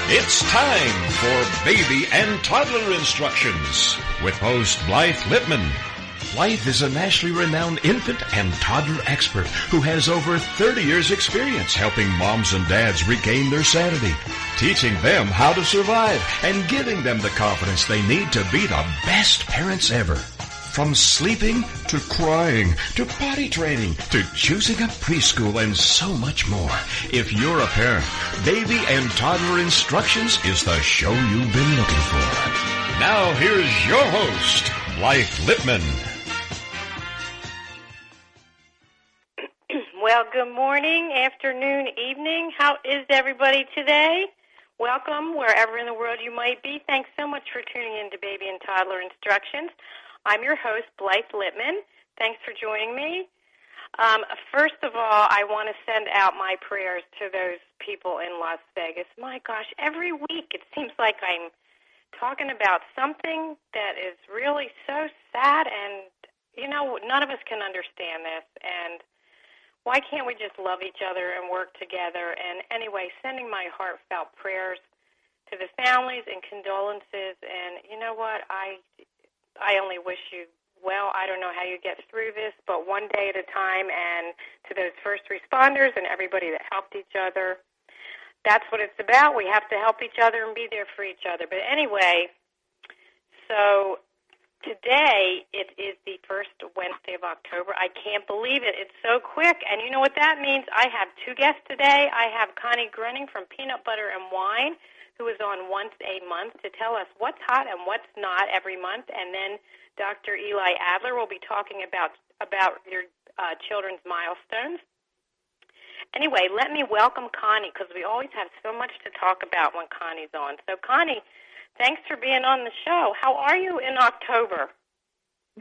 It's time for Baby and Toddler Instructions with host Blythe Lippman. Blythe is a nationally renowned infant and toddler expert who has over 30 years' experience helping moms and dads regain their sanity, teaching them how to survive, and giving them the confidence they need to be the best parents ever. From sleeping to crying to potty training to choosing a preschool and so much more. If you're a parent, Baby and Toddler Instructions is the show you've been looking for. Now here's your host, Blythe Lippman. Well, good morning, afternoon, evening. How is everybody today? Welcome wherever in the world you might be. Thanks so much for tuning in to Baby and Toddler Instructions. I'm your host, Blythe Lippman. Thanks for joining me. First of all, I want to send out my prayers to those people in Las Vegas. My gosh, every week it seems like I'm talking about something that is really so sad, and, you know, none of us can understand this, and why can't we just love each other and work together? And anyway, sending my heartfelt prayers to the families and condolences, and you know what, I only wish you well. I don't know how you get through this, but one day at a time, and to those first responders and everybody that helped each other, that's what it's about. We have to help each other and be there for each other. But anyway, so today it is the first Wednesday of October. I can't believe it. It's so quick. And you know what that means? I have two guests today. I have Connie Gruning from Peanut Butter and Wine, who is on once a month to tell us what's hot and what's not every month. And then Dr. Eli Adler will be talking about your children's milestones. Anyway, let me welcome Connie, because we always have so much to talk about when Connie's on. So, Connie, thanks for being on the show. How are you in October?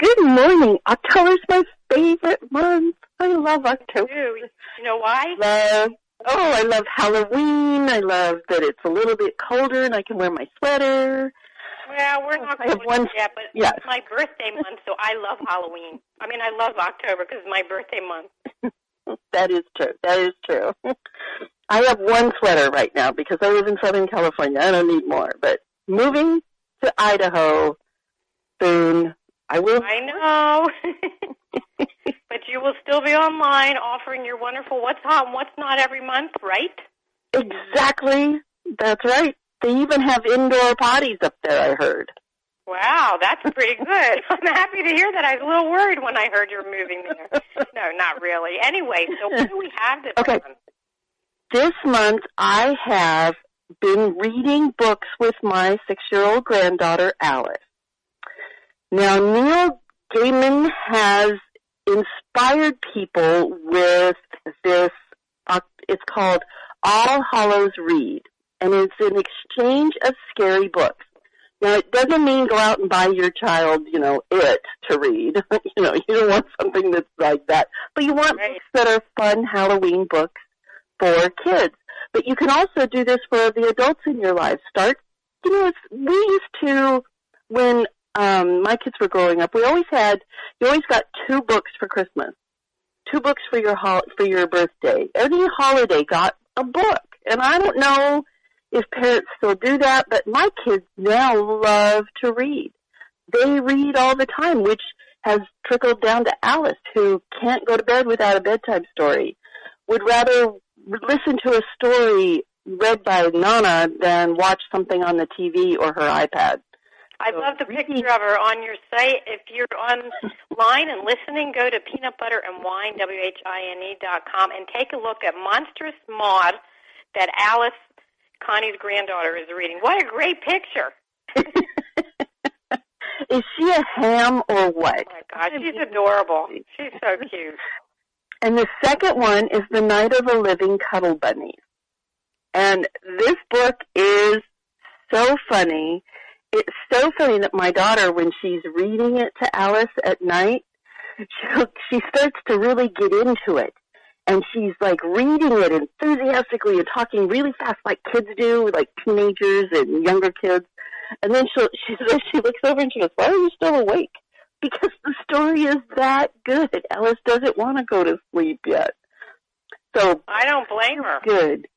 Good morning. October's my favorite month. I love October. You know why? I love Halloween. I love that it's a little bit colder and I can wear my sweater. Well, we're not going yet, but yes. It's my birthday month, so I love Halloween. I mean, I love October because it's my birthday month. That is true. I have one sweater right now because I live in Southern California. I don't need more. But moving to Idaho soon, I will. I know. But you will still be online offering your wonderful what's hot and what's not every month, right? Exactly. That's right. They even have indoor potties up there, I heard. Wow, that's pretty good. I'm happy to hear that. I was a little worried when I heard you're moving there. No, not really. Anyway, so what do we have this month? This month I have been reading books with my 6-year-old granddaughter, Alice. Now, Neil Gaiman has inspired people with this, it's called All Hallows Read, and it's an exchange of scary books. Now, it doesn't mean go out and buy your child, it to read. You don't want something that's like that. But you want books that are fun Halloween books for kids. But you can also do this for the adults in your life. We used to, when my kids were growing up, you always got 2 books for Christmas, 2 books for your birthday. Every holiday got a book. And I don't know if parents still do that, but my kids now love to read. They read all the time, which has trickled down to Alice, who can't go to bed without a bedtime story, would rather listen to a story read by Nana than watch something on the TV or her iPad. I love the picture of her on your site. If you're online and listening, go to peanutbutterandwine, WHINE.com, and take a look at Monstrous Maud that Alice, Connie's granddaughter, is reading. What a great picture. Is she a ham or what? Oh, my gosh, she's adorable. She's so cute. And the second one is The Night of the Living Cuddle Bunnies. And this book is so funny. It's so funny that my daughter, when she's reading it to Alice at night, she starts to really get into it. And she's, like, reading it enthusiastically and talking really fast like kids do, like teenagers and younger kids. And then she looks over and she goes, "Why are you still awake?" Because the story is that good. Alice doesn't want to go to sleep yet. So I don't blame her. Good.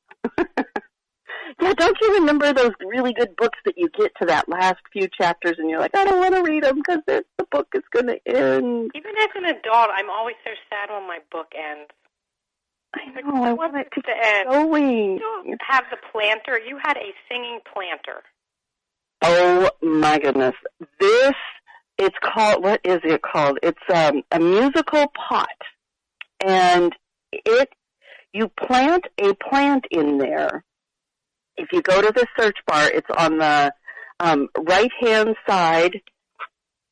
Yeah, don't you remember those really good books that you get to that last few chapters and you're like, I don't want to read them because the book is going to end. Even as an adult, I'm always so sad when my book ends. I know, I want it to keep end. going. You have the planter. You had a singing planter. Oh, my goodness. It's called, what is it called? It's a musical pot. And you plant a plant in there. If you go to the search bar, it's on the right-hand side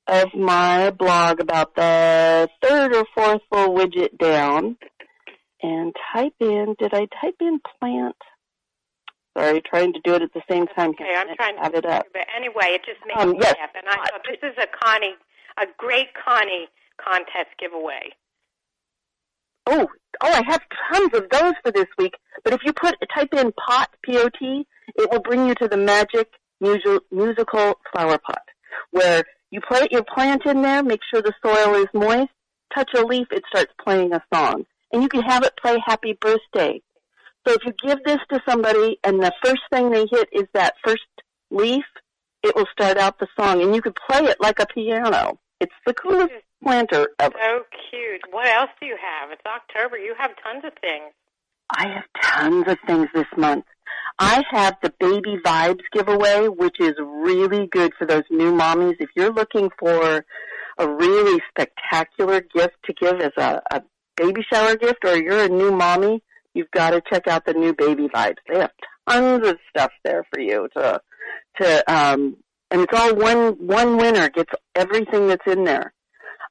of my blog, about the third or fourth little widget down. And did I type in plant? Sorry, trying to do it at the same time. Okay, I'm trying to have it up. But anyway, it just made me laugh. And I thought this is a great Connie contest giveaway. Oh, I have tons of those for this week. But if you type in pot, P-O-T, it will bring you to the magic musical flower pot, where you put your plant in there, make sure the soil is moist, touch a leaf, it starts playing a song. And you can have it play Happy Birthday. So if you give this to somebody and the first thing they hit is that first leaf, it will start out the song. And you could play it like a piano. It's the coolest planter ever. So cute. What else do you have? It's October. You have tons of things. I have tons of things this month. I have the Baby Vibes giveaway, which is really good for those new mommies. If you're looking for a really spectacular gift to give as a baby shower gift, or you're a new mommy, you've got to check out the new Baby Vibes. They have tons of stuff there for you and it's all one winner gets everything that's in there.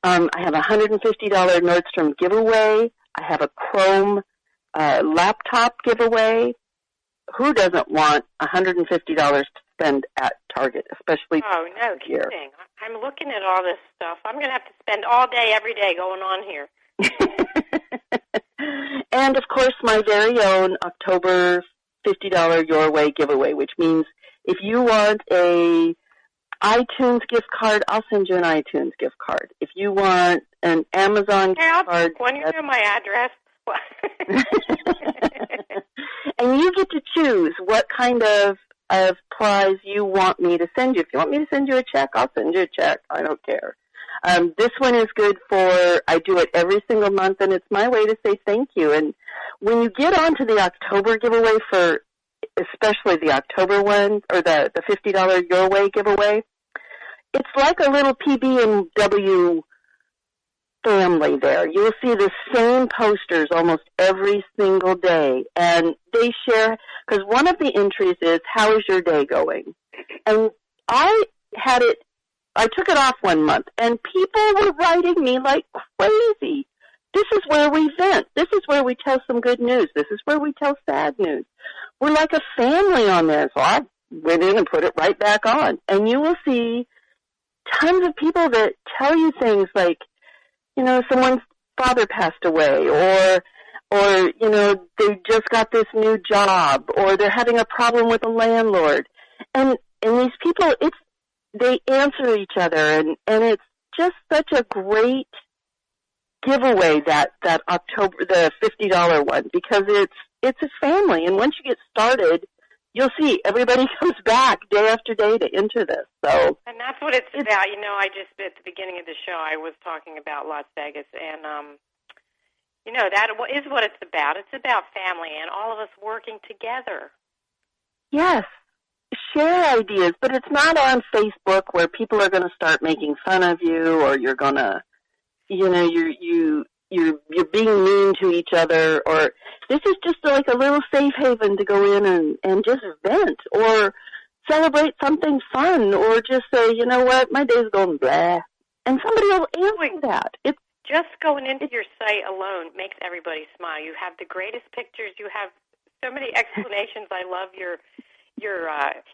I have a $150 Nordstrom giveaway. I have a Chrome laptop giveaway. Who doesn't want $150 to spend at Target, especially no here? Kidding. I'm looking at all this stuff. I'm going to have to spend all day, every day going on here. And, of course, my very own October $50 Your Way giveaway, which means if you want a iTunes gift card, I'll send you an iTunes gift card. If you want an Amazon gift card... When you know my address. And you get to choose what kind of prize you want me to send you. If you want me to send you a check, I'll send you a check. I don't care. This one is good I do it every single month, and it's my way to say thank you. And when you get onto the October giveaway especially the October one, or the $50 Your Way giveaway, it's like a little PB&W family there. You'll see the same posters almost every single day, and they share, because one of the entries is, how is your day going? And I took it off one month, and people were writing me like crazy. This is where we vent. This is where we tell some good news. This is where we tell sad news. We're like a family on there. So I went in and put it right back on. And you will see tons of people that tell you things like, someone's father passed away, or they just got this new job, or they're having a problem with a landlord. And these people, they answer each other, and it's just such a great giveaway, that October, the $50 one, because it's a family, and once you get started, you'll see everybody comes back day after day to enter this. So, and that's what it's about. I just at the beginning of the show I was talking about Las Vegas, and that is what it's about. It's about family and all of us working together. Yes. Share ideas, but it's not on Facebook where people are going to start making fun of you, or you're going to, you're being mean to each other, or this is just like a little safe haven to go in and just vent, or celebrate something fun, or just say, you know what, my day's going blah, and somebody will answer that. It's just going into your site alone makes everybody smile. You have the greatest pictures. You have so many explanations. I love your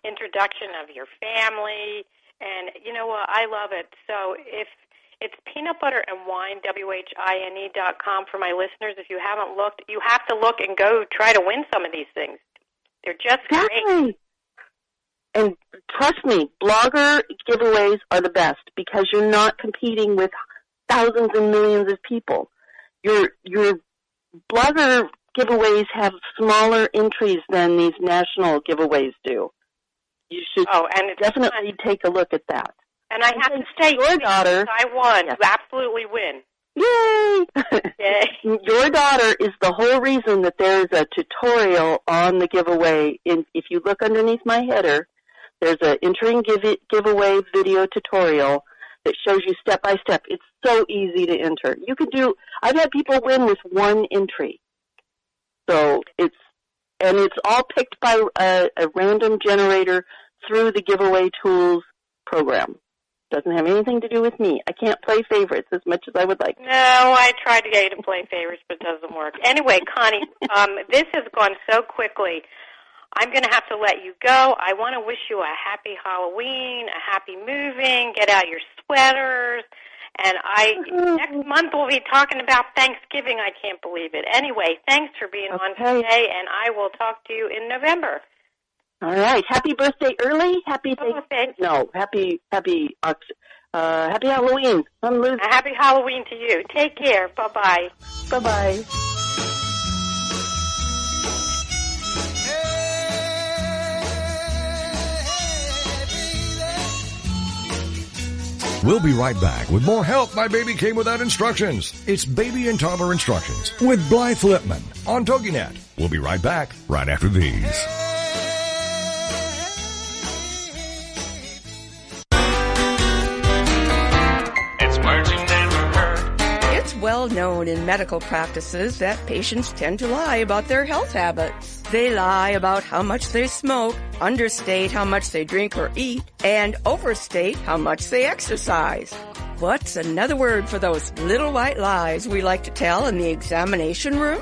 introduction of your family, and I love it. So if it's peanut butter and wine, WHINE.com for my listeners. If you haven't looked, you have to look and go try to win some of these things. They're just great. And trust me, blogger giveaways are the best because you're not competing with thousands and millions of people. Your blogger giveaways have smaller entries than these national giveaways do. You should definitely take a look at that. And I have to say, your daughter, I won. Yes. You absolutely win. Yay! Yay! Your daughter is the whole reason that there's a tutorial on the giveaway. If you look underneath my header, there's an entering giveaway video tutorial that shows you step by step. It's so easy to enter. You could do. I've had people win with one entry. So it's all picked by a random generator through the Giveaway Tools program. Doesn't have anything to do with me. I can't play favorites as much as I would like to. No, I tried to get you to play favorites, but it doesn't work. Anyway, Connie, this has gone so quickly. I'm going to have to let you go. I want to wish you a happy Halloween, a happy moving, get out your sweaters. And next month we'll be talking about Thanksgiving. I can't believe it. Anyway, thanks for being on today, and I will talk to you in November. All right. Happy birthday early. Happy Thanksgiving. No, happy Halloween. A happy Halloween to you. Take care. Bye-bye. Bye-bye. We'll be right back with more Help My Baby Came Without Instructions. It's Baby and Toddler Instructions with Blythe Lipman on TogiNet. We'll be right back right after these. It's well known in medical practices that patients tend to lie about their health habits. They lie about how much they smoke, understate how much they drink or eat, and overstate how much they exercise. What's another word for those little white lies we like to tell in the examination room?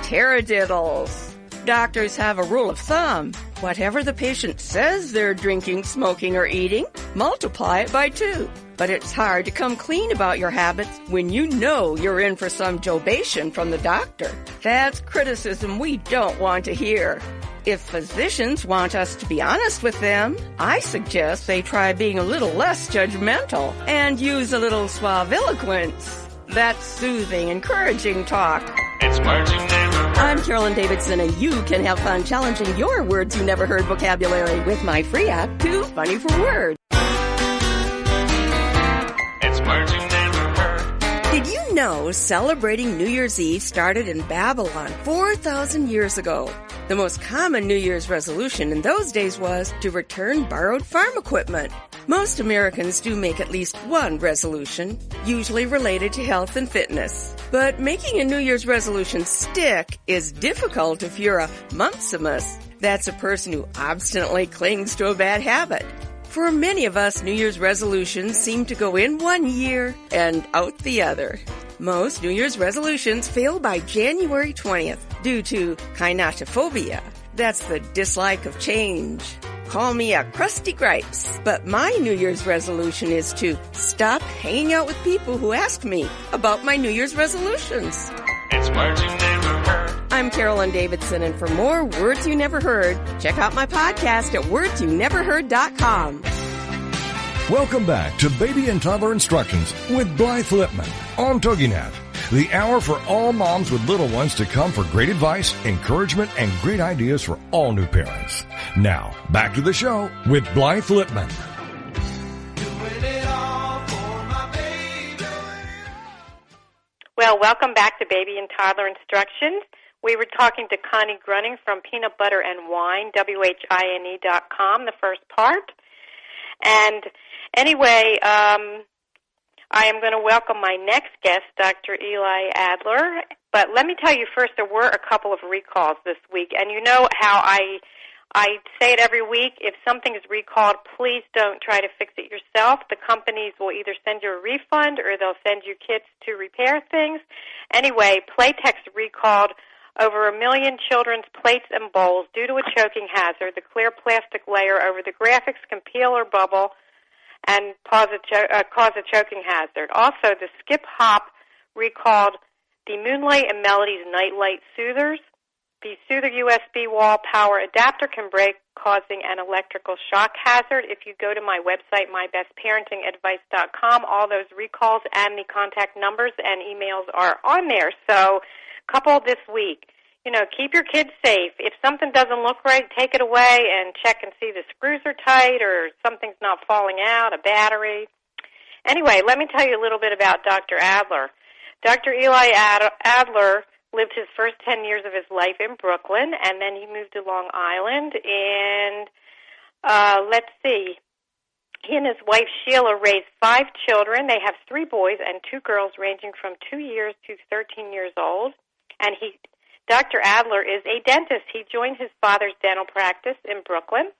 Taradiddles. Doctors have a rule of thumb. Whatever the patient says they're drinking, smoking, or eating, multiply it by 2. But it's hard to come clean about your habits when you know you're in for some jobation from the doctor. That's criticism we don't want to hear. If physicians want us to be honest with them, I suggest they try being a little less judgmental and use a little suaviloquence. That's soothing, encouraging talk. It's words you never heard. I'm Carolyn Davidson, and you can have fun challenging your words you never heard vocabulary with my free app, Too Funny for Words. It's words you never heard. Did you know celebrating New Year's Eve started in Babylon 4,000 years ago? The most common New Year's resolution in those days was to return borrowed farm equipment. Most Americans do make at least one resolution, usually related to health and fitness. But making a New Year's resolution stick is difficult if you're a monthsimus. That's a person who obstinately clings to a bad habit. For many of us, New Year's resolutions seem to go in one year and out the other. Most New Year's resolutions fail by January 20th due to kinetophobia. That's the dislike of change. Call me a crusty gripes, but my New Year's resolution is to stop hanging out with people who ask me about my New Year's resolutions. It's words you never heard. I'm Carolyn Davidson, and for more Words You Never Heard, check out my podcast at wordsyouneverheard.com. Welcome back to Baby and Toddler Instructions with Blythe Lipman on TogiNet. The hour for all moms with little ones to come for great advice, encouragement, and great ideas for all new parents. Now, back to the show with Blythe Lipman. Well, welcome back to Baby and Toddler Instructions. We were talking to Connie Gruning from Peanut Butter and Wine, WHINE.com, the first part. And anyway, I am going to welcome my next guest, Dr. Eli Adler. But let me tell you first, there were a couple of recalls this week. And you know how I say it every week, if something is recalled, please don't try to fix it yourself. The companies will either send you a refund or they'll send you kits to repair things. Anyway, Playtex recalled over 1 million children's plates and bowls due to a choking hazard. The clear plastic layer over the graphics can peel or bubble and cause a choking hazard. Also, the Skip Hop recalled the Moonlight and Melodies Nightlight Soothers. The Soother USB wall power adapter can break, causing an electrical shock hazard. If you go to my website, mybestparentingadvice.com, all those recalls and the contact numbers and emails are on there. So, couple this week. keep your kids safe. If something doesn't look right, take it away and check and see the screws are tight or something's not falling out, a battery. Anyway, let me tell you a little bit about Dr. Adler. Dr. Eli Adler lived his first 10 years of his life in Brooklyn, and then he moved to Long Island. And let's see, he and his wife Sheila raised 5 children. They have 3 boys and 2 girls ranging from 2 years to 13 years old. And Dr. Adler is a dentist. He joined his father's dental practice in Brooklyn.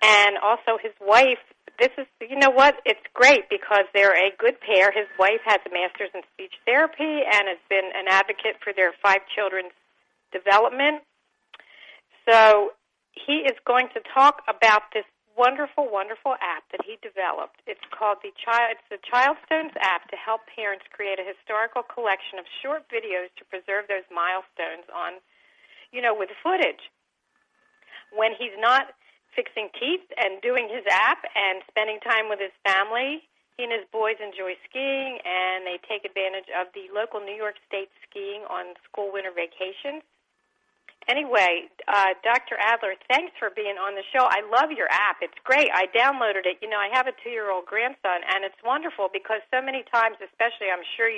And also his wife, it's great because they're a good pair. His wife has a master's in speech therapy and has been an advocate for their 5 children's development. So he is going to talk about this wonderful, wonderful app that he developed. It's called the Childstones app to help parents create a historical collection of short videos to preserve those milestones on, with footage. When he's not fixing teeth and doing his app and spending time with his family, he and his boys enjoy skiing, and they take advantage of the local New York State skiing on school winter vacations. Anyway, Dr. Adler, thanks for being on the show. I love your app. It's great. I downloaded it. I have a 2-year-old grandson, and it's wonderful because so many times, especially I'm sure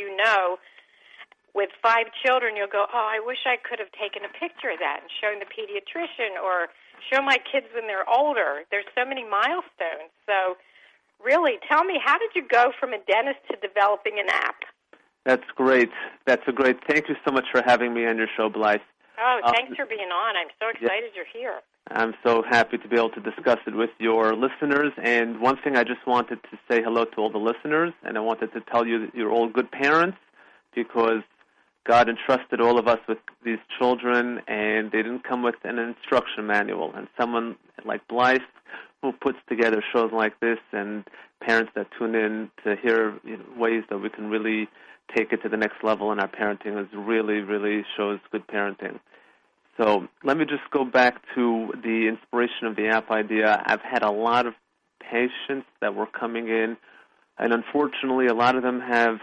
with 5 children, you'll go, I wish I could have taken a picture of that and shown the pediatrician or show my kids when they're older. There's so many milestones. So really, tell me, how did you go from a dentist to developing an app? That's great. Thank you so much for having me on your show, Blythe. Oh, thanks for being on. I'm so excited you're here. I'm so happy to be able to discuss it with your listeners. And one thing I just wanted to say hello to all the listeners, and I wanted to tell you that you're all good parents because God entrusted all of us with these children, and they didn't come with an instruction manual. And someone like Blythe, who puts together shows like this, and parents that tune in to hear ways that we can really take it to the next level in our parenting, is really, really shows good parenting. So let me just go back to the inspiration of the app idea. I've had a lot of patients that were coming in, and unfortunately a lot of them have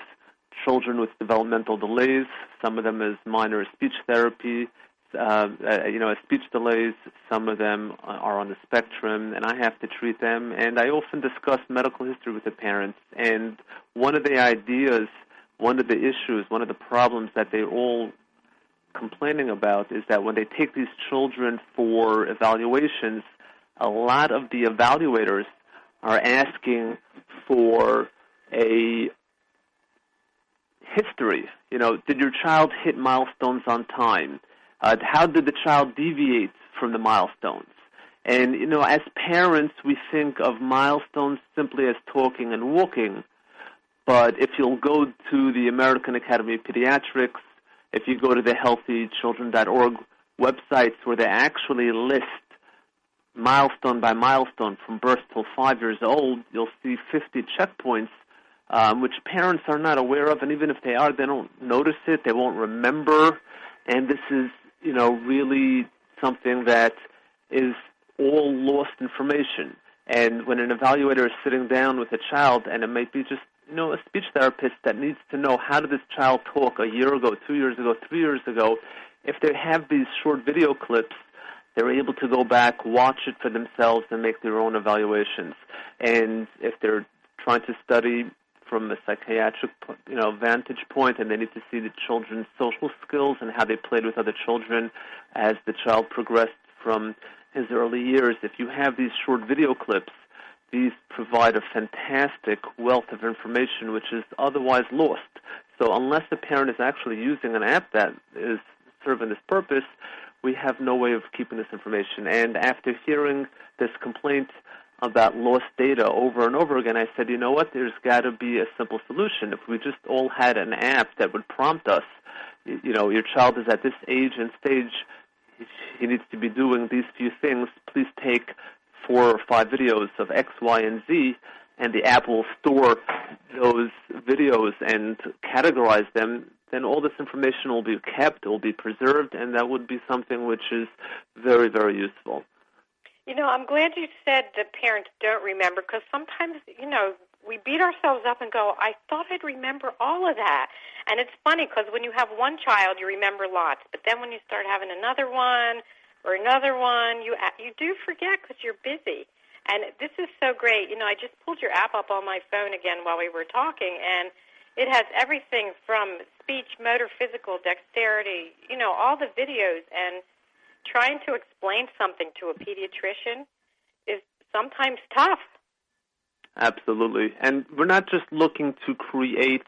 children with developmental delays. Some of them is minor speech therapy, speech delays. Some of them are on the spectrum, and I have to treat them. And I often discuss medical history with the parents. And one of the ideas, one of the issues, one of the problems that they're all complaining about is that when they take these children for evaluations, a lot of the evaluators are asking for a history. Did your child hit milestones on time? How did the child deviate from the milestones? And, as parents, we think of milestones simply as talking and walking. But if you'll go to the American Academy of Pediatrics, if you go to the healthychildren.org websites where they actually list milestone by milestone from birth till 5 years old, you'll see 50 checkpoints, which parents are not aware of, and even if they are, they don't notice it, they won't remember, and this is, really something that is all lost information. And when an evaluator is sitting down with a child, and it might be just, a speech therapist that needs to know how did this child talk a year ago, 2 years ago, 3 years ago, if they have these short video clips, they're able to go back, watch it for themselves, and make their own evaluations. And if they're trying to study from a psychiatric, vantage point, and they need to see the children's social skills and how they played with other children as the child progressed from his early years, if you have these short video clips, these provide a fantastic wealth of information which is otherwise lost. So unless the parent is actually using an app that is serving this purpose, we have no way of keeping this information. And after hearing this complaint about lost data over and over again, I said, you know what, there's got to be a simple solution. If we just all had an app that would prompt us, your child is at this age and stage, he needs to be doing these few things, please take 4 or 5 videos of X, Y, and Z, and the app will store those videos and categorize them, then all this information will be kept, it will be preserved, and that would be something which is very, very useful. I'm glad you said that parents don't remember, because sometimes, we beat ourselves up and go, I thought I'd remember all of that. And it's funny because when you have one child, you remember lots. But then when you start having another one or another one, you do forget because you're busy. And this is so great. You know, I just pulled your app up on my phone again while we were talking, and it has everything from speech, motor, physical, dexterity, you know, all the videos. And trying to explain something to a pediatrician is sometimes tough. Absolutely. And we're not just looking to create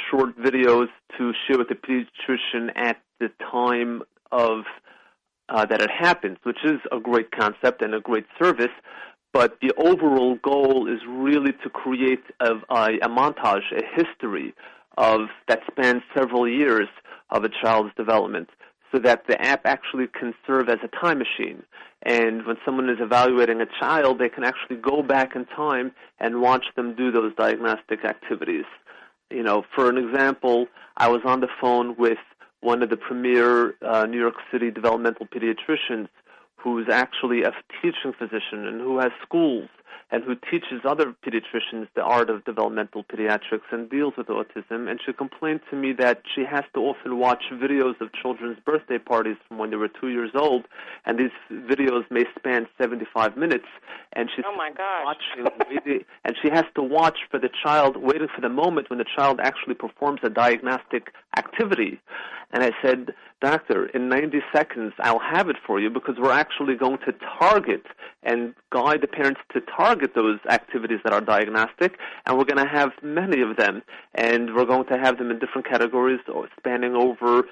short videos to share with the pediatrician at the time of that it happens, which is a great concept and a great service, but the overall goal is really to create a montage, a history of that spans several years of a child's development, so that the app actually can serve as a time machine. And when someone is evaluating a child, they can actually go back in time and watch them do those diagnostic activities. You know, for an example, I was on the phone with one of the premier New York City developmental pediatricians who's actually a teaching physician and who has schools and who teaches other pediatricians the art of developmental pediatrics and deals with autism. And she complained to me that she has to often watch videos of children's birthday parties from when they were 2 years old, and these videos may span 75 minutes. And she's watching, and she has to watch for the child, waiting for the moment when the child actually performs a diagnostic activity. And I said, Doctor, in 90 seconds, I'll have it for you because we're actually going to target and guide the parents to target those activities that are diagnostic, and we're going to have many of them, and we're going to have them in different categories spanning over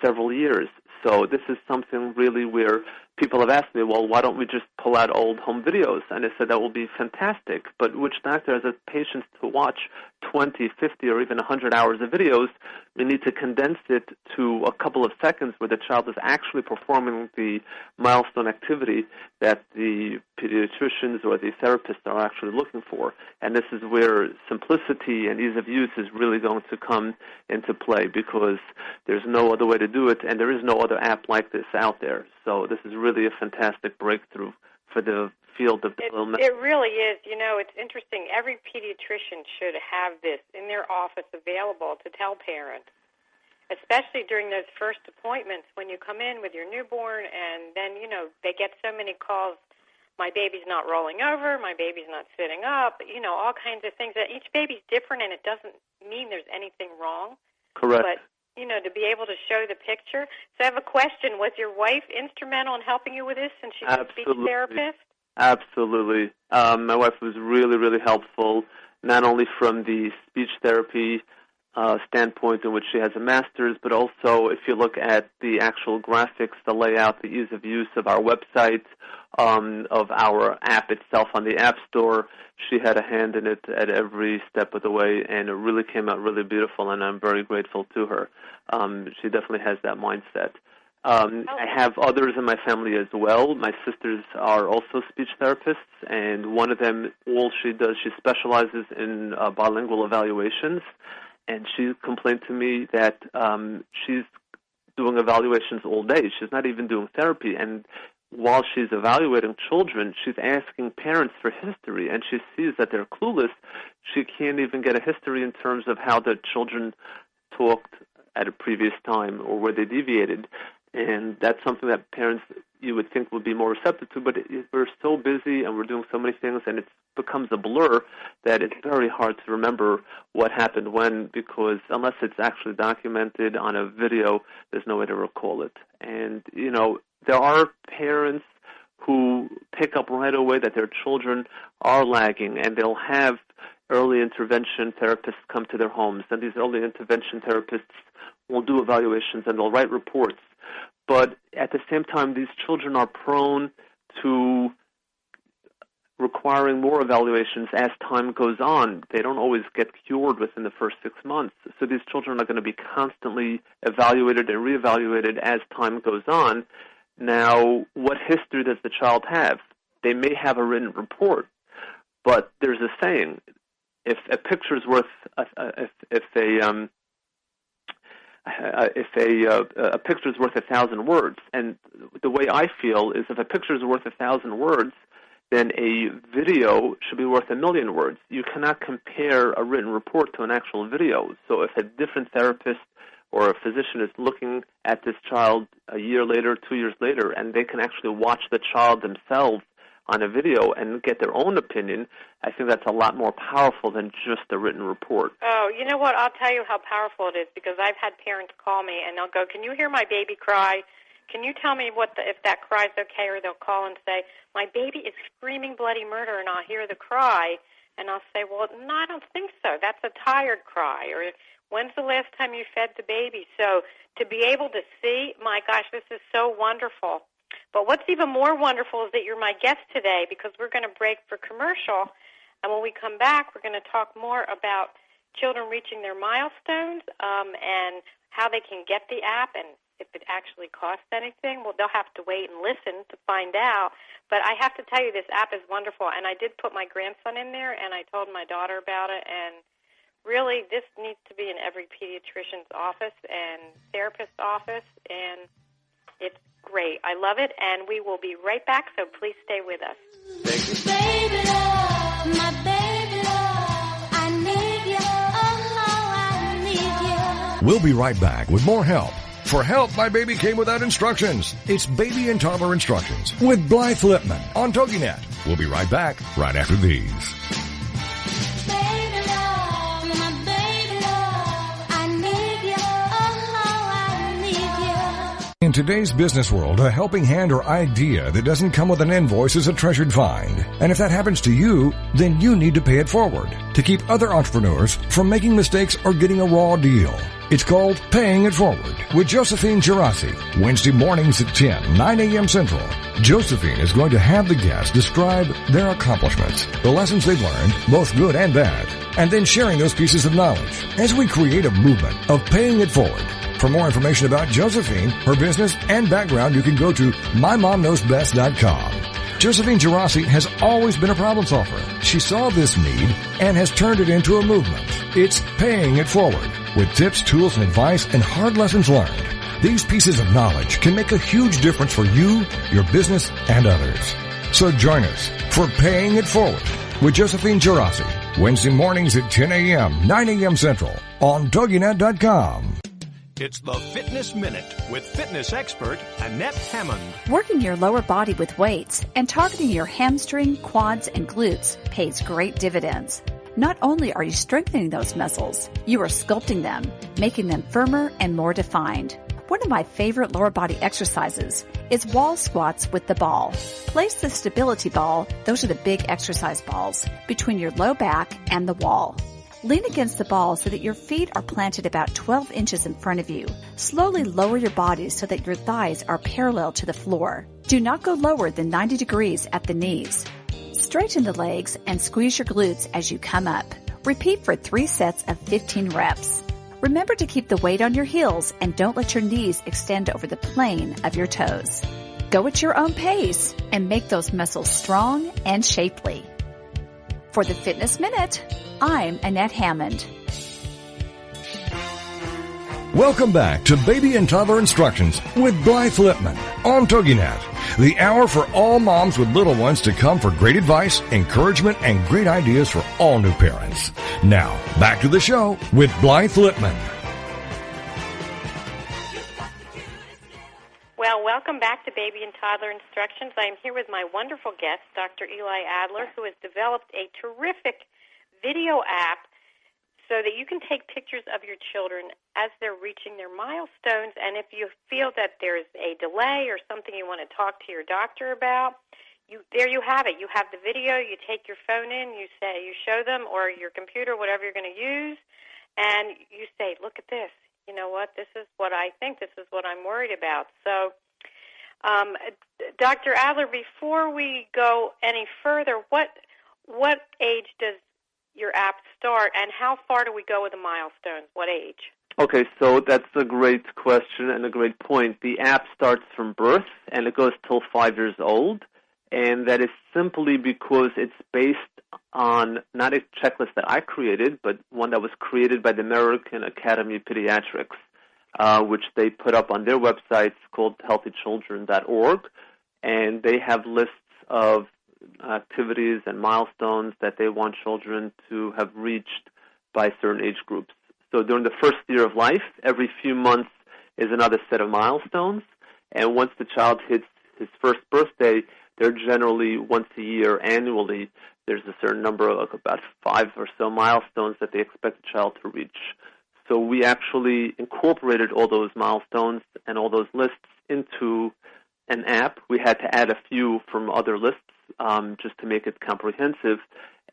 several years. So this is something really where people have asked me, well, why don't we just pull out old home videos? And I said that will be fantastic, but which doctor has a patience to watch 20, 50, or even 100 hours of videos? We need to condense it to a couple of seconds where the child is actually performing the milestone activity that the pediatricians or the therapists are actually looking for. And this is where simplicity and ease of use is really going to come into play, because there's no other way to do it, and there is no other app like this out there. So this is really a fantastic breakthrough for the field of development. It really is. You know, it's interesting. Every pediatrician should have this in their office available to tell parents, especially during those first appointments when you come in with your newborn, and then, you know, they get so many calls, my baby's not rolling over, my baby's not sitting up, you know, all kinds of things. Each baby's different, and it doesn't mean there's anything wrong. Correct. But you know, to be able to show the picture. So I have a question. Was your wife instrumental in helping you with this since she's a speech therapist? Absolutely. My wife was really, really helpful, not only from the speech therapy standpoint in which she has a master's, but also if you look at the actual graphics, the layout, the ease of use of our website, of our app itself on the App Store. She had a hand in it at every step of the way, and it really came out really beautiful, and I'm very grateful to her. She definitely has that mindset. I have others in my family as well. My sisters are also speech therapists, and one of them, all she does, she specializes in bilingual evaluations, and she complained to me that she's doing evaluations all day. She's not even doing therapy, and while she's evaluating children, she's asking parents for history, and she sees that they're clueless. She can't even get a history in terms of how the children talked at a previous time or where they deviated. And that's something that parents, you would think, would be more receptive to, but we're so busy and we're doing so many things, and it becomes a blur that it's very hard to remember what happened when, because unless it's actually documented on a video, there's no way to recall it. And, you know, there are parents who pick up right away that their children are lagging, and they'll have early intervention therapists come to their homes, and these early intervention therapists will do evaluations and they'll write reports. But at the same time, these children are prone to requiring more evaluations as time goes on. They don't always get cured within the first 6 months. So these children are going to be constantly evaluated and reevaluated as time goes on. Now, what history does the child have? They may have a written report, but there's a saying: if a picture's worth a picture's worth 1,000 words, and the way I feel is if a picture's worth 1,000 words, then a video should be worth 1,000,000 words. You cannot compare a written report to an actual video. So if a different therapist or a physician is looking at this child a year later, 2 years later, and they can actually watch the child themselves on a video and get their own opinion, I think that's a lot more powerful than just a written report. Oh, you know what? I'll tell you how powerful it is, because I've had parents call me and they'll go, "Can you hear my baby cry? Can you tell me if that cry's okay?" Or they'll call and say, "My baby is screaming bloody murder," and I'll hear the cry, and I'll say, "Well, no, I don't think so. That's a tired cry." Or, "When's the last time you fed the baby?" So to be able to see, my gosh, this is so wonderful. But what's even more wonderful is that you're my guest today, because we're going to break for commercial. And when we come back, we're going to talk more about children reaching their milestones and how they can get the app, and if it actually costs anything. Well, they'll have to wait and listen to find out. But I have to tell you, this app is wonderful. And I did put my grandson in there, and I told my daughter about it. And really, this needs to be in every pediatrician's office and therapist's office. And it's great. I love it. And we will be right back, so please stay with us. Thank you. Baby love, my baby love, I need you, oh, I need you. We'll be right back with more help. For help, my baby came without instructions. It's Baby and Toddler Instructions with Blythe Lipman on TogiNet. We'll be right back right after these. Baby love, my baby love, I need you, oh, I need you. In today's business world, a helping hand or idea that doesn't come with an invoice is a treasured find. And if that happens to you, then you need to pay it forward to keep other entrepreneurs from making mistakes or getting a raw deal. It's called Paying It Forward with Josephine Girassi, Wednesday mornings at 10, 9 a.m. Central. Josephine is going to have the guests describe their accomplishments, the lessons they've learned, both good and bad, and then sharing those pieces of knowledge as we create a movement of paying it forward. For more information about Josephine, her business, and background, you can go to mymomknowsbest.com. Josephine Girassi has always been a problem solver. She saw this need and has turned it into a movement. It's Paying It Forward with tips, tools, and advice and hard lessons learned. These pieces of knowledge can make a huge difference for you, your business, and others. So join us for Paying It Forward with Josephine Girassi, Wednesday mornings at 10 a.m., 9 a.m. Central on TogiNet.com. It's the Fitness Minute with fitness expert Annette Hammond. Working your lower body with weights and targeting your hamstring, quads, and glutes pays great dividends. Not only are you strengthening those muscles, you are sculpting them, making them firmer and more defined. One of my favorite lower body exercises is wall squats with the ball. Place the stability ball, those are the big exercise balls, between your low back and the wall. Lean against the ball so that your feet are planted about 12 inches in front of you. Slowly lower your body so that your thighs are parallel to the floor. Do not go lower than 90 degrees at the knees. Straighten the legs and squeeze your glutes as you come up. Repeat for 3 sets of 15 reps. Remember to keep the weight on your heels and don't let your knees extend over the plane of your toes. Go at your own pace and make those muscles strong and shapely. For the Fitness Minute, I'm Annette Hammond. Welcome back to Baby and Toddler Instructions with Blythe Lipman on TogiNet, the hour for all moms with little ones to come for great advice, encouragement, and great ideas for all new parents. Now, back to the show with Blythe Lipman. Well, welcome back to Baby and Toddler Instructions. I am here with my wonderful guest, Dr. Eli Adler, who has developed a terrific video app so that you can take pictures of your children as they're reaching their milestones. And if you feel that there's a delay or something you want to talk to your doctor about, there you have it. You have the video. You take your phone in. You show them, or your computer, whatever you're going to use, and you say, "Look at this. You know what? This is what I think. This is what I'm worried about." So, Dr. Adler, before we go any further, what age does your app start, and how far do we go with the milestones? What age? Okay, so that's a great question and a great point. The app starts from birth, and it goes till 5 years old, and that is simply because it's based on not a checklist that I created, but one that was created by the American Academy of Pediatrics, which they put up on their website called healthychildren.org, and they have lists of activities and milestones that they want children to have reached by certain age groups. So during the first year of life, every few months is another set of milestones. And once the child hits his first birthday, they're generally once a year annually. There's a certain number of about 5 or so milestones that they expect the child to reach. So we actually incorporated all those milestones and all those lists into an app. We had to add a few from other lists just to make it comprehensive,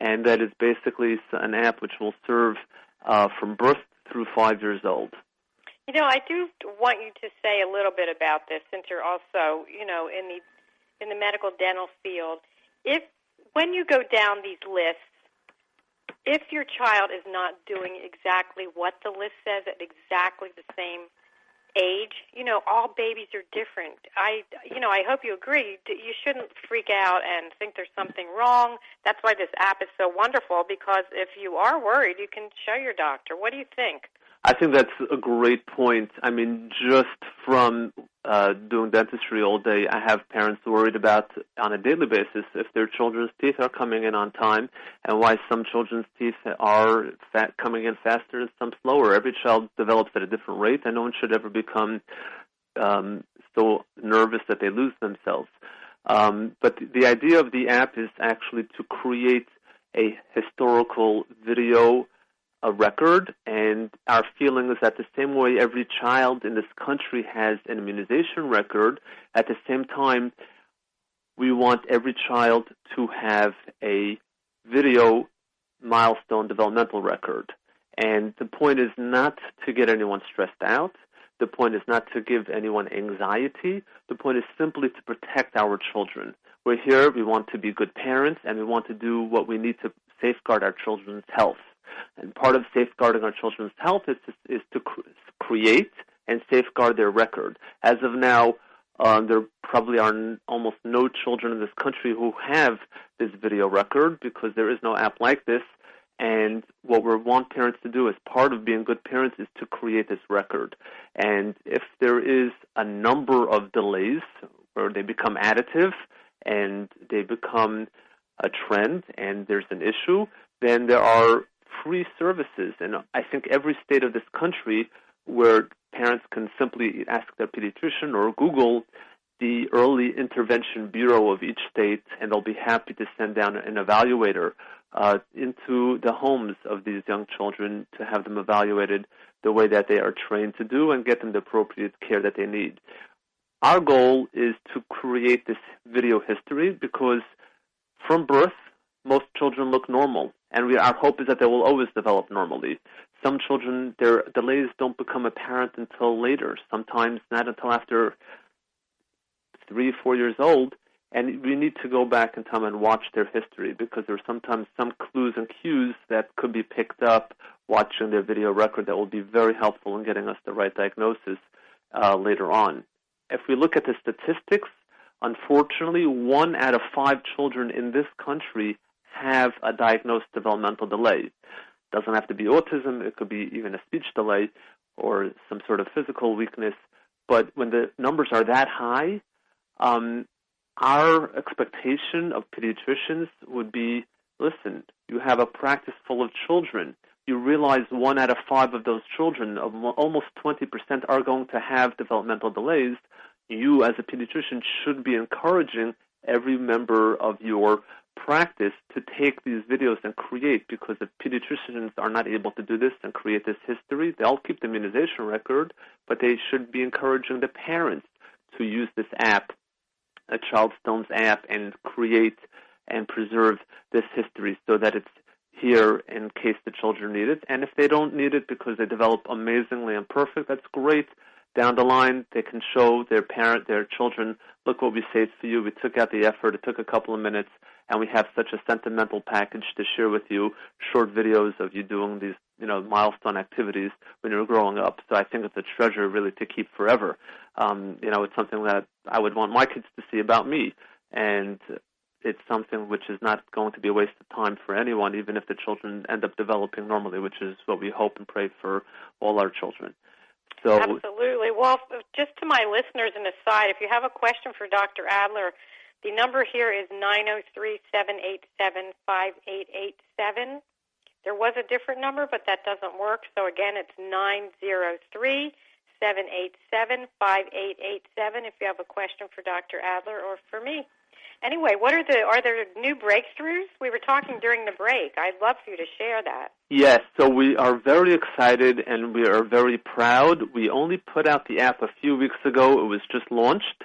and that is basically an app which will serve from birth through 5 years old. You know, I do want you to say a little bit about this, since you're also, you know, in the medical dental field. When you go down these lists, if your child is not doing exactly what the list says at exactly the same age, you know, all babies are different. I hope you agree. You shouldn't freak out and think there's something wrong. That's why this app is so wonderful, because if you are worried, you can show your doctor. What do you think? I think that's a great point. I mean, just from doing dentistry all day, I have parents worried about, on a daily basis, if their children's teeth are coming in on time, and why some children's teeth are coming in faster and some slower. Every child develops at a different rate, and no one should ever become so nervous that they lose themselves. But the idea of the app is actually to create a historical video, a record, and our feeling is that the same way every child in this country has an immunization record, at the same time, we want every child to have a video milestone developmental record. And the point is not to get anyone stressed out. The point is not to give anyone anxiety. The point is simply to protect our children. We're here, we want to be good parents, and we want to do what we need to safeguard our children's health. And part of safeguarding our children's health is to create and safeguard their record. As of now, there probably are almost no children in this country who have this video record, because there is no app like this. And what we want parents to do as part of being good parents is to create this record. And if there is a number of delays where they become additive and they become a trend and there's an issue, then there are free services. And I think every state of this country where parents can simply ask their pediatrician or Google the Early Intervention Bureau of each state, and they'll be happy to send down an evaluator into the homes of these young children to have them evaluated the way that they are trained to do and get them the appropriate care that they need. Our goal is to create this video history because from birth, most children look normal, and our hope is that they will always develop normally. Some children, their delays don't become apparent until later, sometimes not until after 3 or 4 years old, and we need to go back in time and watch their history because there are sometimes some clues and cues that could be picked up watching their video record that will be very helpful in getting us the right diagnosis later on. If we look at the statistics, unfortunately, 1 out of 5 children in this country have a diagnosed developmental delay. Doesn't have to be autism, it could be even a speech delay or some sort of physical weakness. But when the numbers are that high, our expectation of pediatricians would be, listen, you have a practice full of children. You realize 1 out of 5 of those children, almost 20%, are going to have developmental delays. You, as a pediatrician, should be encouraging every member of your practice to take these videos and create, because if pediatricians are not able to do this and create this history, they'll keep the immunization record, but they should be encouraging the parents to use this app, a Child Stones app, and create and preserve this history so that it's here in case the children need it. And if they don't need it because they develop amazingly and perfect, that's great. Down the line, they can show their children, look what we saved for you. We took out the effort. It took a couple of minutes, and we have such a sentimental package to share with you, short videos of you doing these, milestone activities when you were growing up. So I think it's a treasure really to keep forever. It's something that I would want my kids to see about me, and it's something which is not going to be a waste of time for anyone, even if the children end up developing normally, which is what we hope and pray for all our children. So, absolutely. Well, just to my listeners, an aside, if you have a question for Dr. Adler, The number here is 903-787-5887. There was a different number, but that doesn't work. So again, it's 903-787-5887 if you have a question for Dr. Adler or for me. Anyway, are there new breakthroughs? We were talking during the break. I'd love for you to share that. Yes, so we are very excited and we are very proud. We only put out the app a few weeks ago. It was just launched.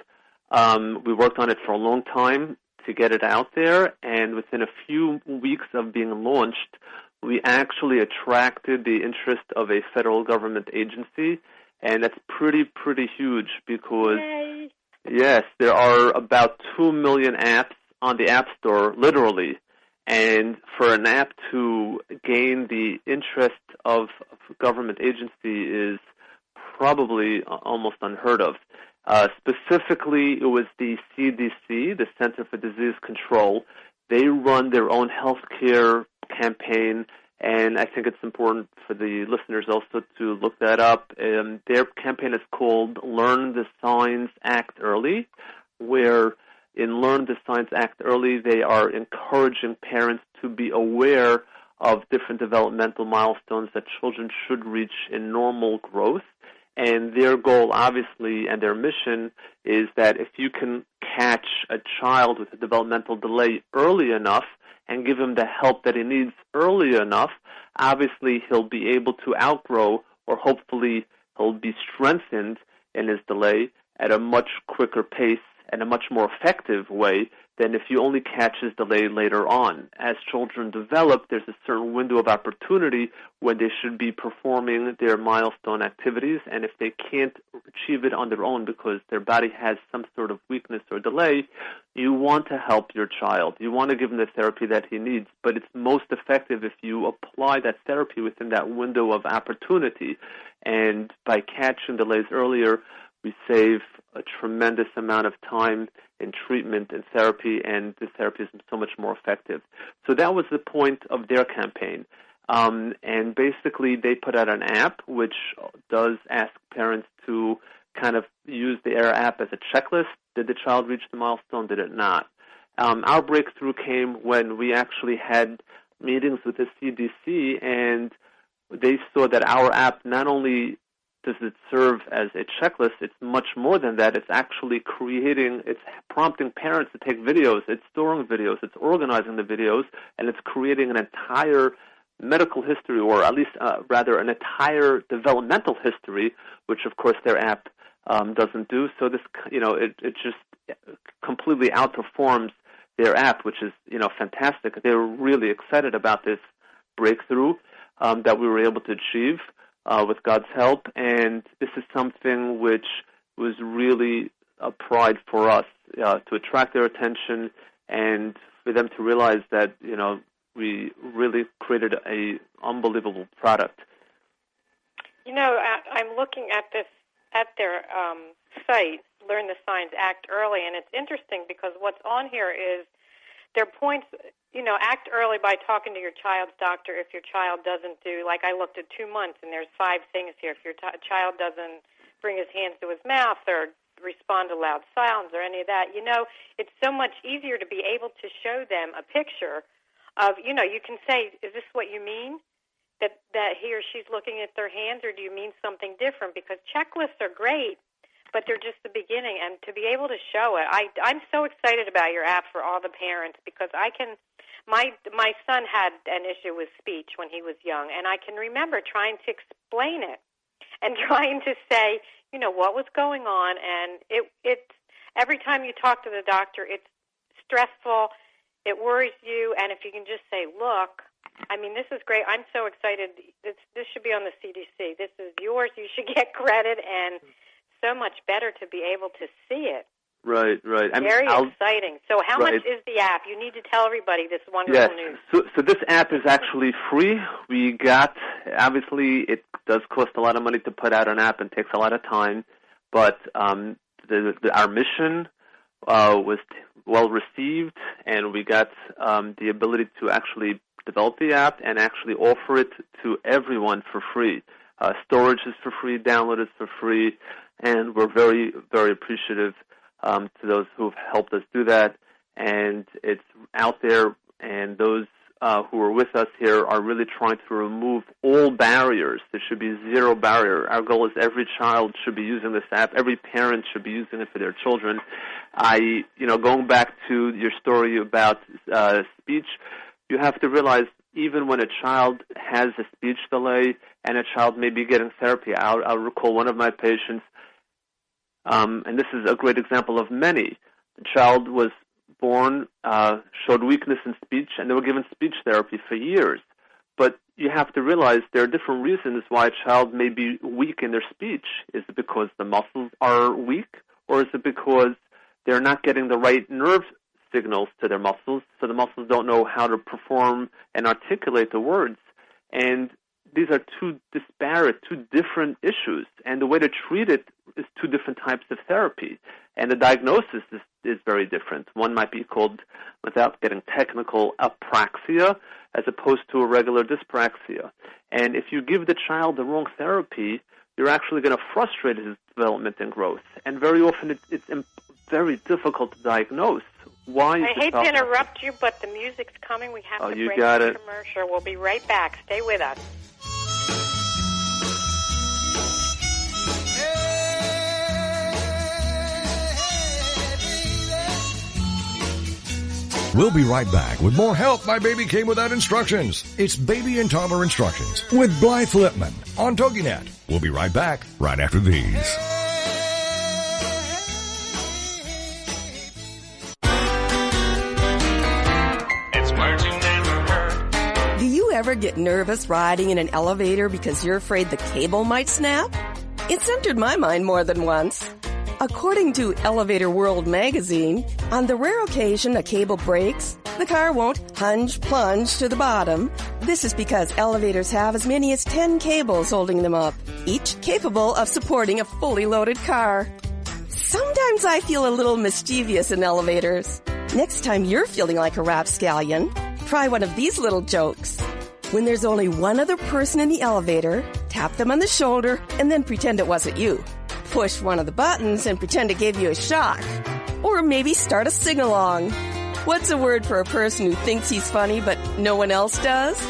We worked on it for a long time to get it out there, and within a few weeks of being launched, we actually attracted the interest of a federal government agency, and that's pretty huge because, Yay. Yes, there are about 2 million apps on the App Store, literally, and for an app to gain the interest of a government agency is probably almost unheard of. Specifically, it was the CDC, the Center for Disease Control. They run their own healthcare campaign, and I think it's important for the listeners also to look that up. Their campaign is called Learn the Signs, Act Early, where in Learn the Signs, Act Early, they are encouraging parents to be aware of different developmental milestones that children should reach in normal growth. And their goal, obviously, and their mission is that if you can catch a child with a developmental delay early enough and give him the help that he needs early enough, obviously he'll be able to outgrow, or hopefully he'll be strengthened in his delay at a much quicker pace and a much more effective way than if you only catch his delay later on. As children develop, there's a certain window of opportunity when they should be performing their milestone activities, and if they can't achieve it on their own because their body has some sort of weakness or delay, you want to help your child. You want to give him the therapy that he needs, but it's most effective if you apply that therapy within that window of opportunity. And by catching delays earlier, we save a tremendous amount of time in treatment and therapy, and the therapy is so much more effective. So that was the point of their campaign. And basically, they put out an app which does ask parents to kind of use the AIR app as a checklist. Did the child reach the milestone? Did it not? Our breakthrough came when we actually had meetings with the CDC, and they saw that our app not only does it serve as a checklist, it's much more than that. It's actually it's prompting parents to take videos, it's storing videos, it's organizing the videos, and it's creating an entire medical history, or at least rather an entire developmental history, which of course their app doesn't do. So this, it just completely outperforms their app, which is, fantastic. They were really excited about this breakthrough that we were able to achieve with God's help, and this is something which was really a pride for us to attract their attention and for them to realize that, we really created a unbelievable product. I'm looking at their site, Learn the Signs, Act Early, and it's interesting because what's on here is their points. Act early by talking to your child's doctor if your child doesn't do, like I looked at 2 months, and there's 5 things here. If your child doesn't bring his hands to his mouth or respond to loud sounds or any of that, it's so much easier to be able to show them a picture of, you can say, is this what you mean? That he or she's looking at their hands, or do you mean something different? Because checklists are great, but they're just the beginning, and to be able to show it, I'm so excited about your app for all the parents because my son had an issue with speech when he was young, and I can remember trying to explain it and trying to say, what was going on, and it's every time you talk to the doctor, it's stressful, it worries you, and if you can just say, look, this is great. I'm so excited. This should be on the CDC. This is yours. You should get credit, and so much better to be able to see it. Right. Very exciting. So how much is the app? You need to tell everybody this wonderful news. So this app is actually free. Obviously, it does cost a lot of money to put out an app and takes a lot of time, but our mission was well received, and we got the ability to actually develop the app and actually offer it to everyone for free. Storage is for free, download is for free, and we're very, very appreciative to those who've helped us do that. and it's out there, and those who are with us here are really trying to remove all barriers. There should be zero barrier. Our goal is every child should be using this app. Every parent should be using it for their children. Going back to your story about speech, you have to realize even when a child has a speech delay and a child may be getting therapy, I'll recall one of my patients, and this is a great example of many. The child was born, showed weakness in speech, and they were given speech therapy for years. But you have to realize there are different reasons why a child may be weak in their speech. Is it because the muscles are weak, or is it because they're not getting the right nerve signals to their muscles, so the muscles don't know how to perform and articulate the words? And these are two disparate, two different issues, and the way to treat it is two different types of therapy. And the diagnosis is very different. One might be called, without getting technical, apraxia, as opposed to a regular dyspraxia. And if you give the child the wrong therapy, you're actually going to frustrate his development and growth. And very often it's very difficult to diagnose. Why? I hate to interrupt you, but the music's coming. We have to break the commercial. We'll be right back. Stay with us. We'll be right back with more Help My Baby Came Without Instructions. It's Baby and Toddler Instructions with Blythe Lipman on TogiNet. We'll be right back right after these. It's words you never heard. Do you ever get nervous riding in an elevator because you're afraid the cable might snap? It's entered my mind more than once. According to Elevator World magazine, on the rare occasion a cable breaks, the car won't plunge to the bottom. This is because elevators have as many as 10 cables holding them up, each capable of supporting a fully loaded car. Sometimes I feel a little mischievous in elevators. Next time you're feeling like a rapscallion, try one of these little jokes. When there's only one other person in the elevator, tap them on the shoulder and then pretend it wasn't you. Push one of the buttons and pretend it gave you a shock. Or maybe start a sing-along. What's a word for a person who thinks he's funny but no one else does?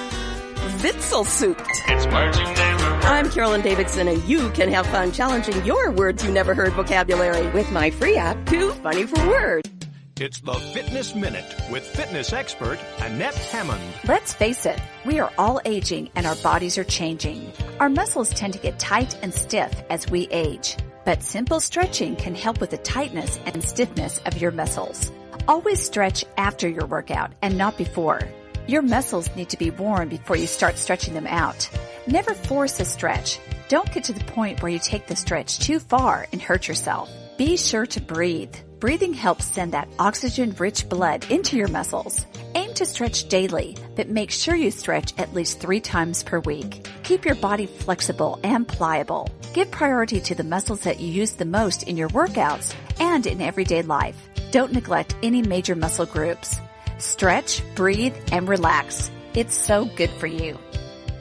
Witzelsucht. It's words you never heard. I'm Carolyn Davidson, and you can have fun challenging your words you never heard vocabulary with my free app, Too Funny for Words. It's the Fitness Minute with fitness expert Annette Hammond. Let's face it, we are all aging and our bodies are changing. Our muscles tend to get tight and stiff as we age. But simple stretching can help with the tightness and stiffness of your muscles. Always stretch after your workout and not before. Your muscles need to be warm before you start stretching them out. Never force a stretch. Don't get to the point where you take the stretch too far and hurt yourself. Be sure to breathe. Breathing helps send that oxygen-rich blood into your muscles. Aim to stretch daily, but make sure you stretch at least 3 times per week. Keep your body flexible and pliable. Give priority to the muscles that you use the most in your workouts and in everyday life. Don't neglect any major muscle groups. Stretch, breathe, and relax. It's so good for you.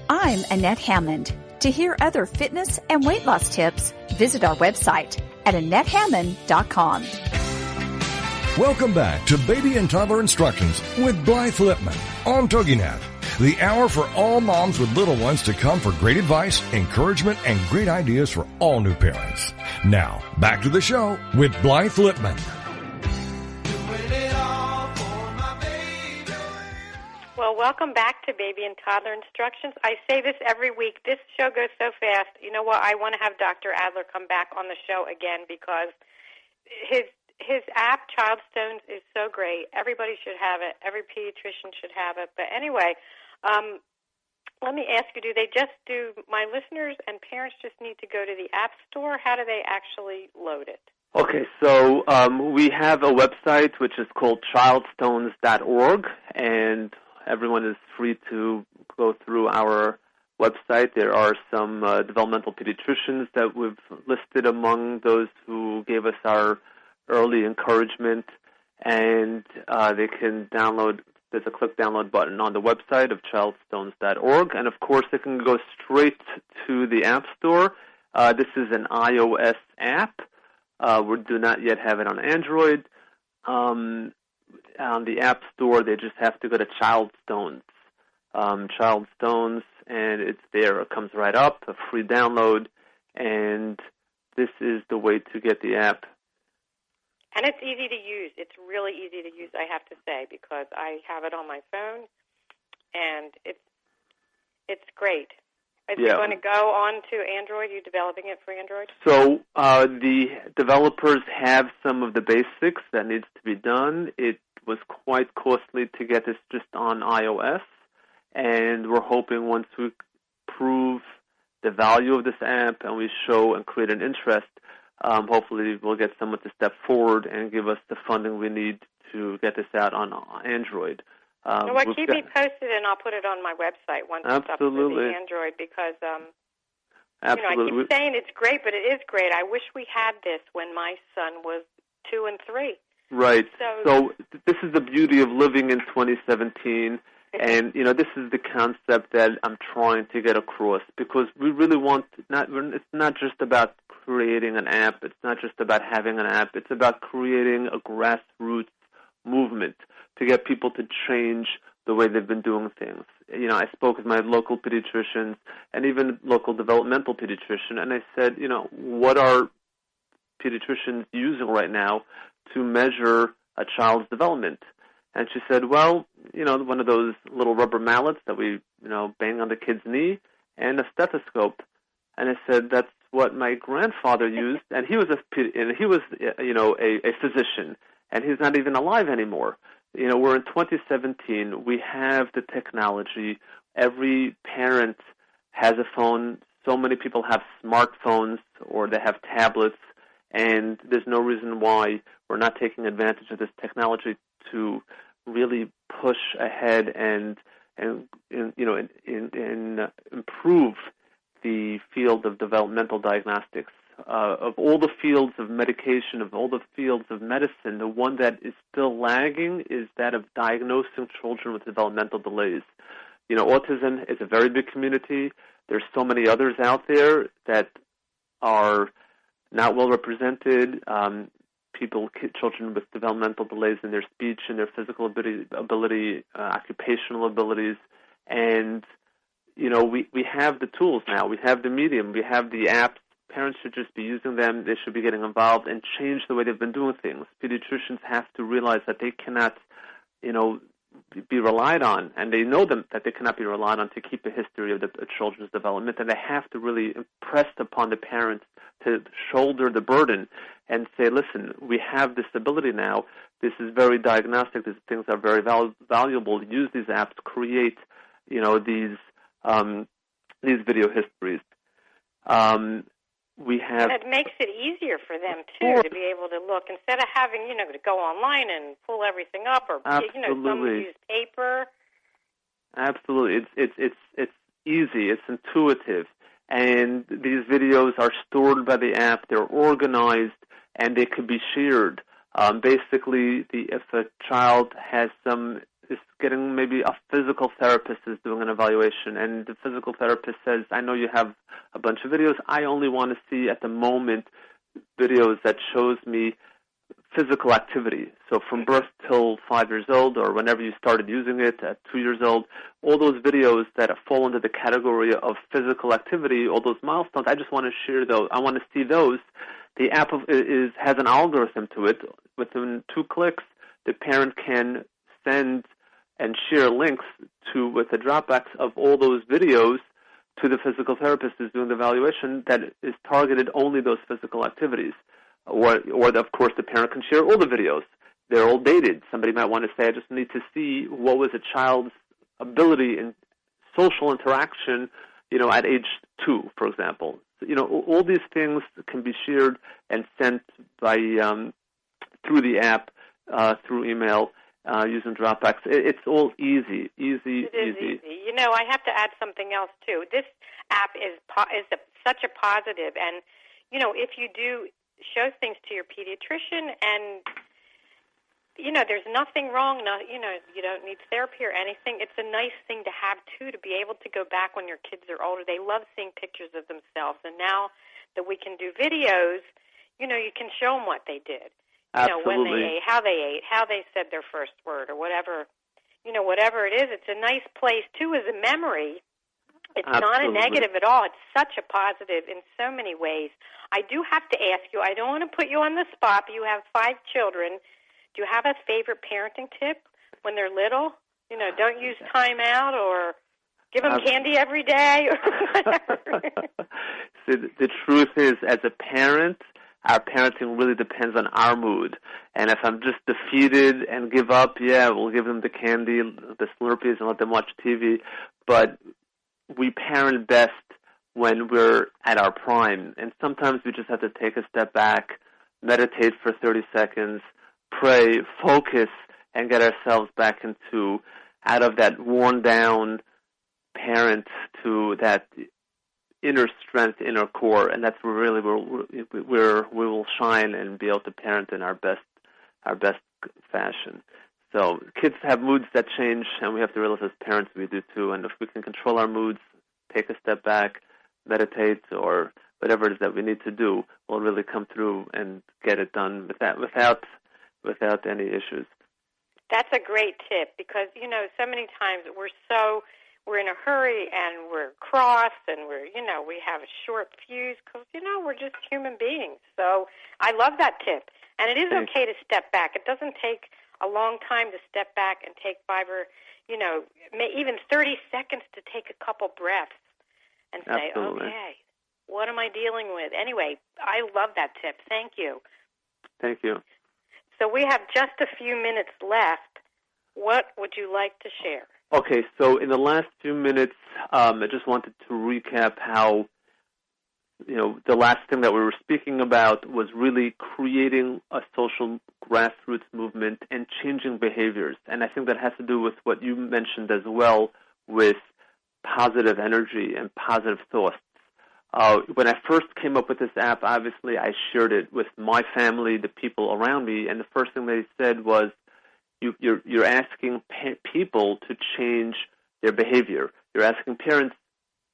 I'm Annette Hammond. To hear other fitness and weight loss tips, visit our website at AnnetteHammond.com. Welcome back to Baby and Toddler Instructions with Blythe Lipman on TogiNet. The hour for all moms with little ones to come for great advice, encouragement, and great ideas for all new parents. Now, back to the show with Blythe Lipman. Well, welcome back to Baby and Toddler Instructions. I say this every week. This show goes so fast. You know what? I want to have Dr. Adler come back on the show again because his app, Childstones, is so great. Everybody should have it. Every pediatrician should have it. But anyway, let me ask you, my listeners and parents just need to go to the App Store? How do they actually load it? Okay, so we have a website which is called childstones.org, and everyone is free to go through our website. There are some developmental pediatricians that we've listed among those who gave us our early encouragement, and they can download. There's a click download button on the website of childstones.org, and of course they can go straight to the App Store. This is an iOS app. We do not yet have it on Android. on the App Store, they just have to go to Child Stones. Child Stones, and it's there. It comes right up, a free download, and this is the way to get the app. And it's easy to use. It's really easy to use, I have to say, because I have it on my phone, and it's great. Is it going to go on to Android? Are you developing it for Android? So the developers have some of the basics that needs to be done. It was quite costly to get this just on iOS, and we're hoping once we prove the value of this app and we show and create an interest, hopefully we'll get someone to step forward and give us the funding we need to get this out on Android. Keep me posted, and I'll put it on my website once it's up to the Android, because I keep saying it's great, but it is great. I wish we had this when my son was 2 and 3. Right. So this is the beauty of living in 2017, and this is the concept that I'm trying to get across, because we really want it's not just about creating an app. It's not just about having an app. It's about creating a grassroots movement to get people to change the way they've been doing things. I spoke with my local pediatricians and even local developmental pediatrician, and I said, what are pediatricians using right now to measure a child's development? And she said, well, one of those little rubber mallets that we, bang on the kid's knee, and a stethoscope. And I said, that's what my grandfather used, and he was a physician, and he's not even alive anymore. We're in 2017. We have the technology. Every parent has a phone. So many people have smartphones or they have tablets, and there's no reason why we're not taking advantage of this technology to really push ahead and improve the field of developmental diagnostics. Of all the fields of medication, of all the fields of medicine, the one that is still lagging is that of diagnosing children with developmental delays. Autism is a very big community. There's so many others out there that are not well represented. Children with developmental delays in their speech and their physical ability, occupational abilities, and we have the tools now. We have the medium. We have the apps. Parents should just be using them. They should be getting involved and change the way they've been doing things. Pediatricians have to realize that they cannot, be relied on, and they know that they cannot be relied on to keep a history of the children's development, and they have to really impress upon the parents to shoulder the burden and say, listen, we have this ability now. This is very diagnostic. These things are very valuable. Use these apps, create, these video histories. And it makes it easier for them, too, to be able to look, instead of having, to go online and pull everything up, or, some use paper. Absolutely. It's easy. It's intuitive. And these videos are stored by the app. They're organized, and they can be shared. Basically, if a child is getting, maybe a physical therapist is doing an evaluation, and the physical therapist says, I know you have a bunch of videos. I only want to see at the moment videos that shows me physical activity. So from birth till 5 years old, or whenever you started using it at 2 years old, all those videos that fall into the category of physical activity, all those milestones, I just want to share those. I want to see those. The app has an algorithm to it. Within 2 clicks, the parent can send and share links with a Dropbox of all those videos to the physical therapist who's doing the evaluation that is targeted only those physical activities. Or of course, the parent can share all the videos. They're all dated. Somebody might want to say, I just need to see what was a child's ability in social interaction, at age 2, for example. All these things can be shared and sent by through the app, through email, using Dropbox. It's all easy. It is easy. I have to add something else, too. This app is such a positive, and, if you do show things to your pediatrician, and, there's nothing wrong, you don't need therapy or anything. It's a nice thing to have, too, to be able to go back when your kids are older. They love seeing pictures of themselves, and now that we can do videos, you can show them what they did. Absolutely. When they ate, how they said their first word, or whatever, whatever it is. It's a nice place, too, as a memory. It's not a negative at all. It's such a positive in so many ways. I do have to ask you, I don't want to put you on the spot, but you have 5 children. Do you have a favorite parenting tip when they're little? Don't use time out, or give them candy every day, or whatever. See, the truth is, as a parent, our parenting really depends on our mood. And if I'm just defeated and give up, we'll give them the candy, the Slurpees, and let them watch TV. But we parent best when we're at our prime. And sometimes we just have to take a step back, meditate for 30 seconds, pray, focus, and get ourselves back out of that worn-down parent to that inner strength, inner core, and that's where we will shine and be able to parent in our best fashion. So kids have moods that change, and we have to realize as parents we do too. And if we can control our moods, take a step back, meditate, or whatever it is that we need to do, we'll really come through and get it done without any issues. That's a great tip, because so many times we're in a hurry and we're cross and we have a short fuse because we're just human beings. So I love that tip, and it is okay to step back. It doesn't take a long time to step back and take 5 or even 30 seconds to take a couple breaths and say, okay, what am I dealing with? Anyway, I love that tip. Thank you. Thank you. So we have just a few minutes left. What would you like to share? Okay, so in the last few minutes, I just wanted to recap how, the last thing that we were speaking about was really creating a social grassroots movement and changing behaviors. And I think that has to do with what you mentioned as well, with positive energy and positive thoughts. When I first came up with this app, obviously I shared it with my family, the people around me, and the first thing they said was, you're asking people to change their behavior. You're asking parents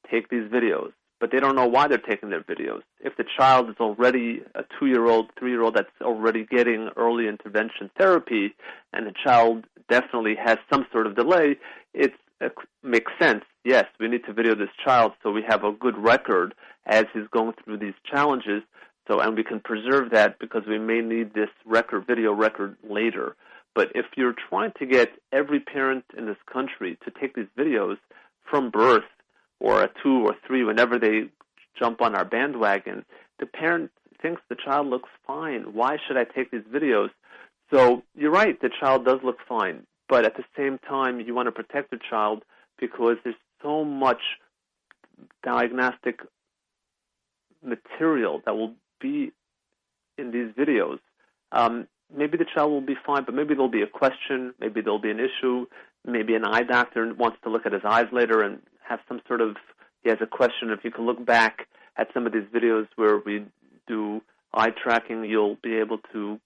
to take these videos, but they don't know why they're taking their videos. If the child is already a 2-year-old, 3-year-old that's already getting early intervention therapy, and the child definitely has some sort of delay, it makes sense. Yes, we need to video this child so we have a good record as he's going through these challenges, and we can preserve that because we may need this video record later. But if you're trying to get every parent in this country to take these videos from birth or at 2 or 3, whenever they jump on our bandwagon, the parent thinks the child looks fine. Why should I take these videos? So you're right, the child does look fine. But at the same time, you want to protect the child because there's so much diagnostic material that will be in these videos. Maybe the child will be fine, but maybe there'll be a question, maybe there'll be an issue, maybe an eye doctor wants to look at his eyes later and have some sort of, he has a question. If you can look back at some of these videos where we do eye tracking, he'll be able to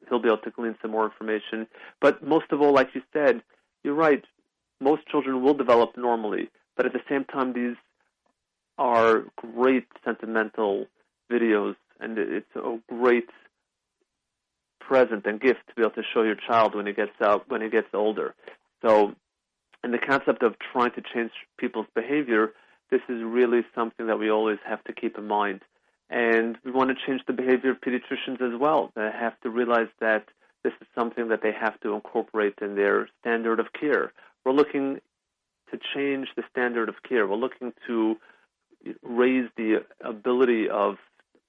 glean some more information. But most of all, like you said, you're right, most children will develop normally, but at the same time, these are great sentimental videos, and it's a great present and gift to be able to show your child when he gets older. So, in the concept of trying to change people's behavior, this is really something that we always have to keep in mind. And we want to change the behavior of pediatricians as well. They have to realize that this is something that they have to incorporate in their standard of care. We're looking to change the standard of care. We're looking to raise the ability of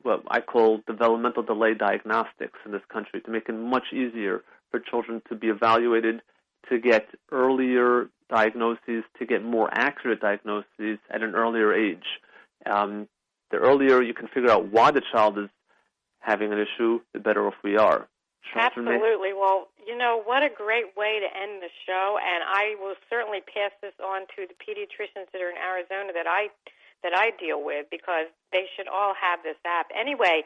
what I call developmental delay diagnostics in this country, to make it much easier for children to be evaluated, to get earlier diagnoses, to get more accurate diagnoses at an earlier age. The earlier you can figure out why the child is having an issue, the better off we are. Absolutely. Well, what a great way to end the show, and I will certainly pass this on to the pediatricians that are in Arizona that I deal with, because they should all have this app. Anyway,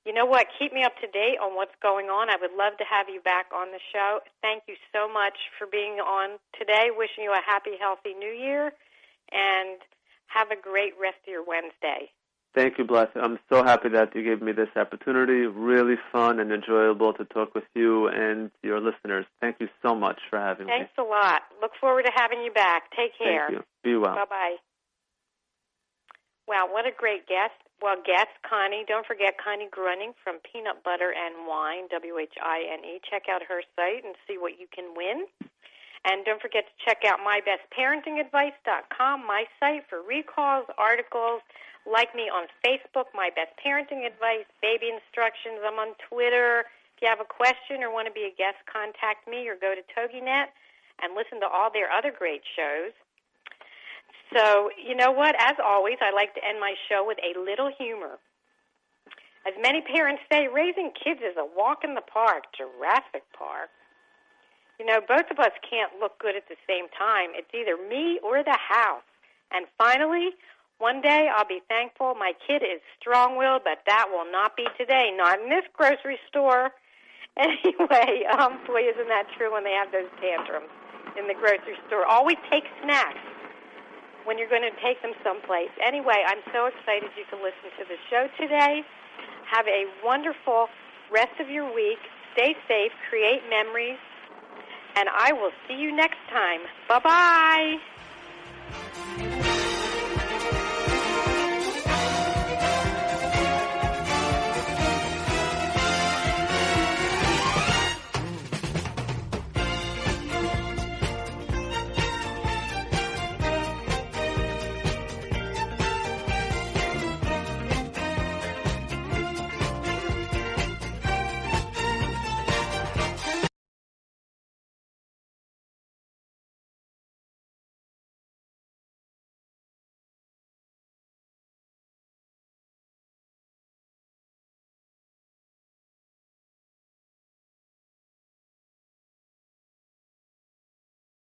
you know what? Keep me up to date on what's going on. I would love to have you back on the show. Thank you so much for being on today. Wishing you a happy, healthy New Year, and have a great rest of your Wednesday. Thank you, Blythe. I'm so happy that you gave me this opportunity. Really fun and enjoyable to talk with you and your listeners. Thank you so much for having me. Thanks a lot. Look forward to having you back. Take care. Thank you. Be well. Bye-bye. Wow, what a great guest. Well, guest, Connie. Don't forget Connie Gruning from Peanut Butter and Wine, WHINE. Check out her site and see what you can win. And don't forget to check out mybestparentingadvice.com, my site for recalls, articles. Like me on Facebook, My Best Parenting Advice, Baby Instructions. I'm on Twitter. If you have a question or want to be a guest, contact me or go to TogiNet and listen to all their other great shows. So, you know what? As always, I like to end my show with a little humor. As many parents say, raising kids is a walk in the park, Jurassic Park. You know, both of us can't look good at the same time. It's either me or the house. And finally, one day I'll be thankful my kid is strong-willed, but that will not be today, not in this grocery store. Anyway, boy, isn't that true when they have those tantrums in the grocery store. Always take snacks when you're going to take them someplace. Anyway, I'm so excited you can listen to the show today. Have a wonderful rest of your week. Stay safe, create memories, and I will see you next time. Bye-bye.